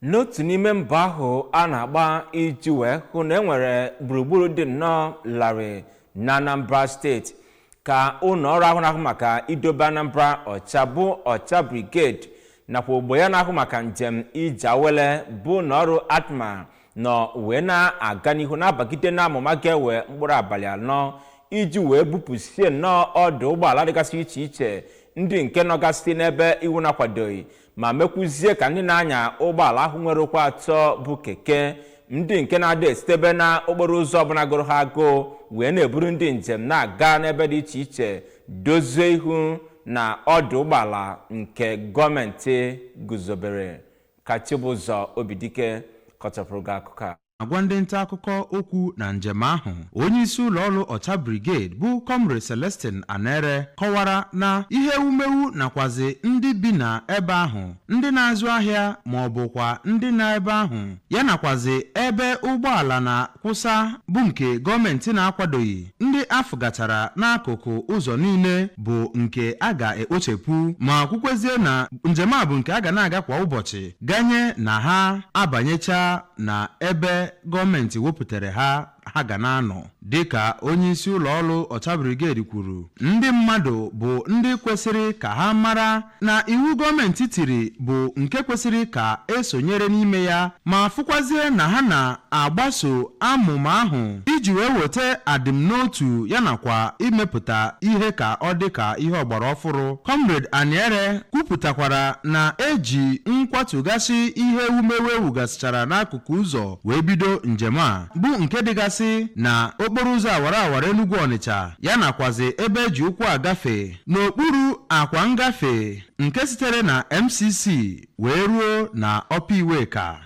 N'otu n'ime mbọ ahụ a na-agba iji wee hụ na enwere gburugburu dị nnọọ larịị na Anambra steeti ka ụlọ ọrụ ahụ na-ahụ maka idobe Anambra ọcha bụ ọcha brigade nakwa ogbo ya na-ahụ maka njem ije awele bụ ụlọọrụ atma nọ wee na-aga n'ihu na-abagide n'amụma ga-ewe mkpụrụ abalị 4 iji wee bupụsie nnọọ ọdụ ụgbọala dịgasị iche iche ndị nke nọgasị n'ebe iwu na-akwadoghị ma mekwuzie ka ndị na-anya ụgbọala ahụ nwere ụkwụ atọ bụ keke ndị nke na-ada esitebe na okporo ụzọ ọbụla gụrụ ha agụụ wee na-eburu ndị njem na-aga n'ebe dị iche iche dozie ihu na ọdụ ụgbọala nke gọọmenti guzobere. Ka Chibụzọ Obidike kọchapụrụ gị akụkọ a. Agwa ndị nta akụkọ okwu na njem ahụ, onye isi ụlọ ọrụ ọcha brigade bụ Comrade Celestine Anere kọwara na ihe ewumewu nakwazi ndị bi na ebe ahụ, ndị na-azụ ahịa ma ọ bụkwa ndị na ebe ahụ ya nakwazi ebe ụgbọala na-kwụsa bụ nke gọọmenti na-akwadoghị, ndị afụgatara n'akụkụ ụzọ niile bụ nke a ga-ekpochepụ ma kwukwezie na njem a bụ nke a ga na-aga kwa ụbọchị ganye na ha abanyecha na ebe gọọmenti wepụtara ha ga na-anọ. Dịka onye isi ụlọ ọrụ ọcha brigade kwuru, ndị mmadụ bụ ndị kwesịrị ka ha mara na iwu gọọmenti tiri bụ nke kwesịrị ka esonyere n'ime ya ma fụkwazie na ha na-agbaso amụma ahụ iji wee weta adịmnotu ya nakwa imepụta ihe ka ọ dị ka ihe ọgbara ọfụrụ. Comrade Aniere kwupụtakwara na eji nkwatụgasị ihe ewumewu ewugasịchara n'akụkụ ụzọ wee bido njem a bụ nke dịgasị na okporo ụzọ awara Enugu Onitsha ya nakwazi ebe eji ụkwụ agafe n'okpuru akwa ngafe nke sitere na MCC wee ruo na Ọpa Iweka.